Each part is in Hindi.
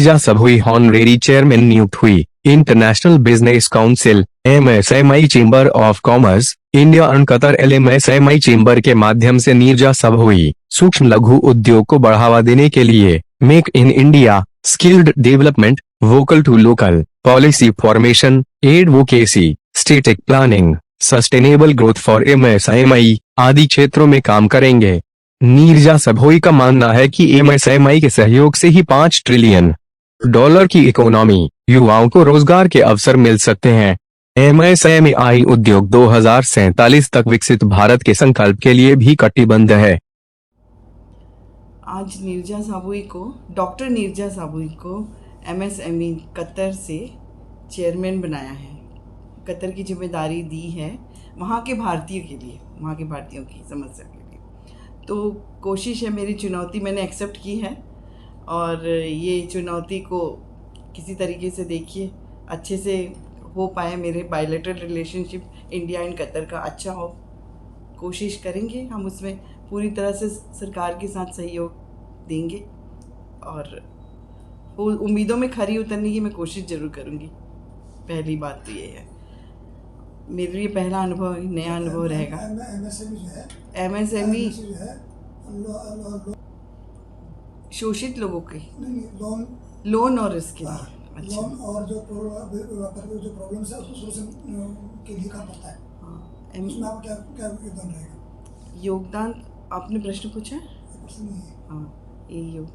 नीरजा सबहुई हॉनरेरी चेयरमैन नियुक्त हुई। International business council (MSME) chamber of commerce India and Qatar (MSME) chamber के माध्यम से नीरजा सबहुई सूक्ष्म लघु उद्योग को बढ़ावा देने के लिए make in India, skilled development, vocal to local, policy formation, advocacy, static planning, sustainable growth for MSME आदि क्षेत्रों में काम करेंगे। नीरजा सबहुई का मानना है कि एमएसएमई के सहयोग से ही $5 ट्रिलियन की इकोनॉमी, युवाओं को रोजगार के अवसर मिल सकते हैं। एमएसएमई उद्योग 2047 तक विकसित भारत के संकल्प के लिए भी कटिबद्ध है। आज डॉक्टर नीरजा सबहुई को एमएसएमई कतर से चेयरमैन बनाया है। कतर की जिम्मेदारी दी है वहाँ के भारतीयों के लिए, वहाँ के भारतीयों की समस्या के लिए। तो कोशिश है, मेरी चुनौती मैंने एक्सेप्ट की है और ये चुनौती को किसी तरीके से देखिए अच्छे से हो पाए, मेरे bilateral relationship India and Qatar का अच्छा हो, कोशिश करेंगे हम उसमें पूरी तरह से सरकार के साथ सहयोग देंगे और उम्मीदों में खरी उतरने की मैं कोशिश ज़रूर करूँगी। पहली बात तो ये है, मेरे लिए पहला अनुभव, नया अनुभव रहेगा। एमएसएमई शोषित लोगों के लोन और इसके लिए अच्छा। लोन और जो प्रॉब्लम्स है उसको सोल्यूशन के लिए काम करता है। उसमें आपका क्या योगदान रहेगा? योगदान आपने प्रश्न पूछा है? हाँ, ये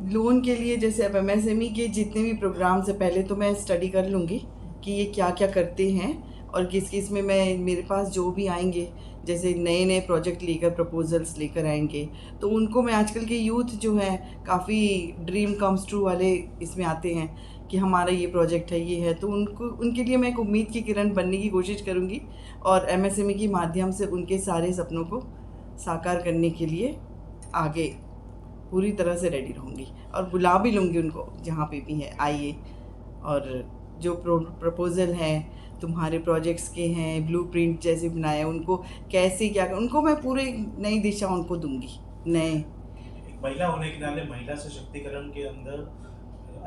लोन के लिए जैसे अब एमएसएमई के जितने भी प्रोग्राम्स है, पहले तो मैं स्टडी कर लूँगी कि ये क्या क्या करते हैं और किस किस में मैं, मेरे पास जो भी आएंगे जैसे नए नए प्रोजेक्ट लेकर प्रपोजल्स लेकर आएंगे तो उनको मैं, आजकल के यूथ जो है काफ़ी ड्रीम कम्स ट्रू वाले इसमें आते हैं कि हमारा ये प्रोजेक्ट है, ये है, तो उनके लिए मैं एक उम्मीद की किरण बनने की कोशिश करूँगी और एमएसएमई के माध्यम से उनके सारे सपनों को साकार करने के लिए आगे पूरी तरह से रेडी रहूँगी और बुला भी लूँगी उनको जहाँ पे भी है, आइए। और जो प्रपोजल हैं तुम्हारे प्रोजेक्ट्स के हैं, ब्लूप्रिंट जैसे बनाए, उनको कैसे क्या, उनको मैं पूरी नई दिशा उनको दूंगी। नए महिला होने के नाते महिला सशक्तिकरण के अंदर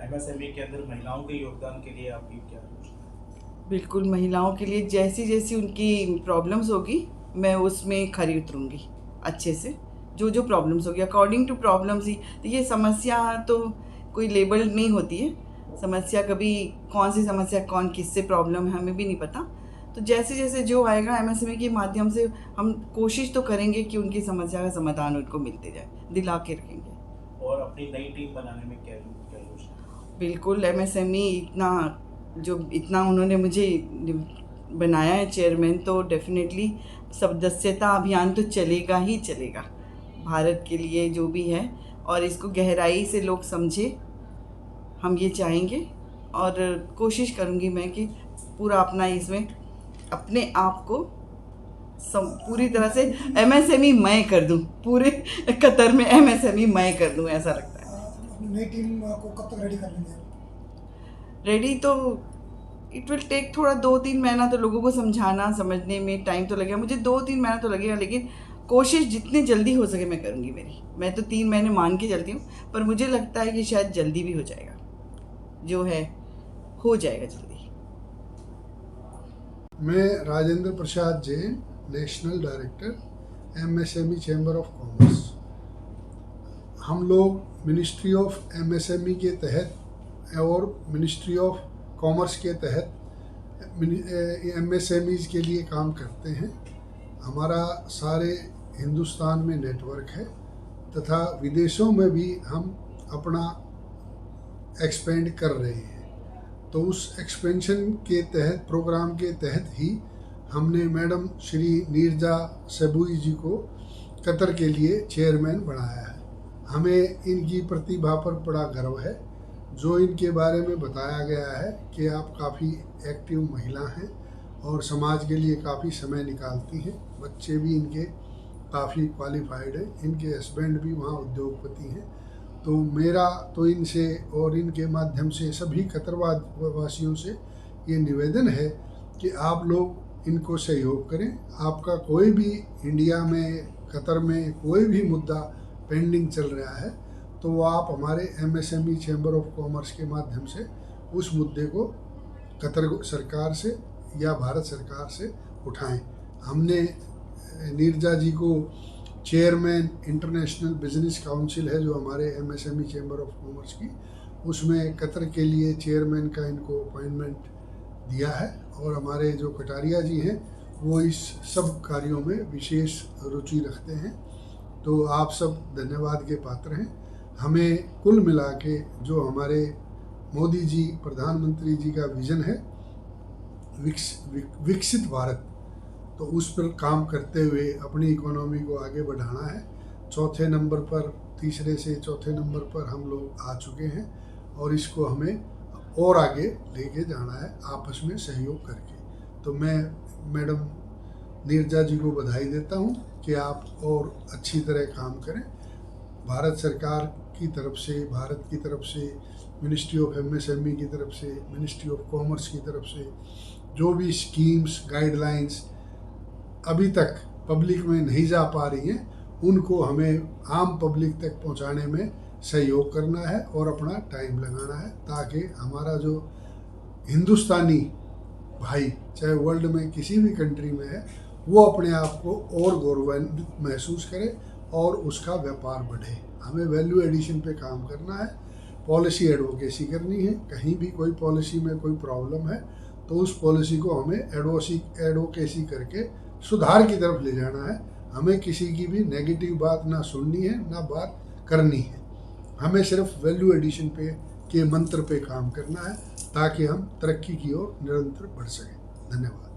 एमएसएमई के अंदर महिलाओं के योगदान के लिए आपकी क्या योजना? बिल्कुल, महिलाओं के लिए जैसी जैसी उनकी प्रॉब्लम्स होगी मैं उसमें खरी उतरूँगी अच्छे से। जो जो प्रॉब्लम्स होगी अकॉर्डिंग टू प्रॉब्लम्स ही, तो ये समस्या तो कोई लेबल नहीं होती है, समस्या कभी कौन सी समस्या कौन किससे प्रॉब्लम है हमें भी नहीं पता। तो जैसे जैसे जो आएगा एमएसएमई के माध्यम से हम कोशिश तो करेंगे कि उनकी समस्या का समाधान उनको मिलते जाए, दिला के रखेंगे। और अपनी नई टीम बनाने में क्या योजना? बिल्कुल, एमएसएमई इतना उन्होंने मुझे बनाया है चेयरमैन, तो डेफिनेटली सदस्यता अभियान तो चलेगा ही चलेगा भारत के लिए जो भी है, और इसको गहराई से लोग समझे, हम ये चाहेंगे। और कोशिश करूँगी मैं कि पूरा अपना इसमें अपने आप को पूरी तरह से एमएसएमई मैं कर दूँ, पूरे कतर में एमएसएमई मैं कर दूँ, ऐसा लगता है। नई टीम को कब तक रेडी कर लेंगे? रेडी तो इट विल टेक थोड़ा 2-3 महीना, तो लोगों को समझाना समझने में टाइम तो लगेगा, मुझे 2-3 महीना तो लगेगा, लेकिन कोशिश जितनी जल्दी हो सके मैं करूँगी मेरी। मैं तो 3 महीने मान के चलती हूँ, पर मुझे लगता है कि शायद जल्दी भी हो जाएगा, जो है हो जाएगा जल्दी। मैं Rajendra Prasad Jain, national director MSME chamber of commerce. हम लोग मिनिस्ट्री ऑफ एमएसएमई के तहत और मिनिस्ट्री ऑफ कॉमर्स के तहत एमएसएमईज के लिए काम करते हैं। हमारा सारे हिंदुस्तान में नेटवर्क है तथा विदेशों में भी हम अपना एक्सपेंड कर रहे हैं। तो उस एक्सपेंशन के तहत, प्रोग्राम के तहत ही हमने मैडम श्री नीरजा सबहुई जी को कतर के लिए चेयरमैन बनाया है। हमें इनकी प्रतिभा पर बड़ा गर्व है। जो इनके बारे में बताया गया है कि आप काफ़ी एक्टिव महिला हैं और समाज के लिए काफ़ी समय निकालती हैं। बच्चे भी इनके काफ़ी क्वालिफाइड हैं, इनके हस्बैंड भी वहाँ उद्योगपति हैं। तो मेरा तो इनसे और इनके माध्यम से सभी कतरवासियों से ये निवेदन है कि आप लोग इनको सहयोग करें। आपका कोई भी इंडिया में, कतर में कोई भी मुद्दा पेंडिंग चल रहा है तो वो आप हमारे MSME चैम्बर ऑफ कॉमर्स के माध्यम से उस मुद्दे को कतर सरकार से या भारत सरकार से उठाएं। हमने नीरजा जी को चेयरमैन इंटरनेशनल बिजनेस काउंसिल है जो हमारे MSME चैम्बर ऑफ कॉमर्स की, उसमें कतर के लिए चेयरमैन का इनको अपॉइंटमेंट दिया है। और हमारे जो कटारिया जी हैं वो इस सब कार्यों में विशेष रुचि रखते हैं। तो आप सब धन्यवाद के पात्र हैं। हमें कुल मिला के जो हमारे मोदी जी प्रधानमंत्री जी का विज़न है विकसित भारत, तो उस पर काम करते हुए अपनी इकोनॉमी को आगे बढ़ाना है। चौथे नंबर पर, तीसरे से चौथे नंबर पर हम लोग आ चुके हैं और इसको हमें और आगे लेके जाना है आपस में सहयोग करके। तो मैं मैडम नीरजा जी को बधाई देता हूँ कि आप और अच्छी तरह काम करें। भारत सरकार की तरफ से, भारत की तरफ से, मिनिस्ट्री ऑफ MSME की तरफ से, मिनिस्ट्री ऑफ कॉमर्स की तरफ से जो भी स्कीम्स, गाइडलाइंस अभी तक पब्लिक में नहीं जा पा रही हैं, उनको हमें आम पब्लिक तक पहुंचाने में सहयोग करना है और अपना टाइम लगाना है, ताकि हमारा जो हिंदुस्तानी भाई चाहे वर्ल्ड में किसी भी कंट्री में है वो अपने आप को और गौरवान्वित महसूस करे और उसका व्यापार बढ़े। हमें वैल्यू एडिशन पे काम करना है, पॉलिसी एडवोकेसी करनी है। कहीं भी कोई पॉलिसी में कोई प्रॉब्लम है तो उस पॉलिसी को हमें एडवोकेसी करके सुधार की तरफ ले जाना है। हमें किसी की भी नेगेटिव बात ना सुननी है ना बात करनी है। हमें सिर्फ वैल्यू एडिशन पे के मंत्र पे काम करना है ताकि हम तरक्की की ओर निरंतर बढ़ सकें। धन्यवाद।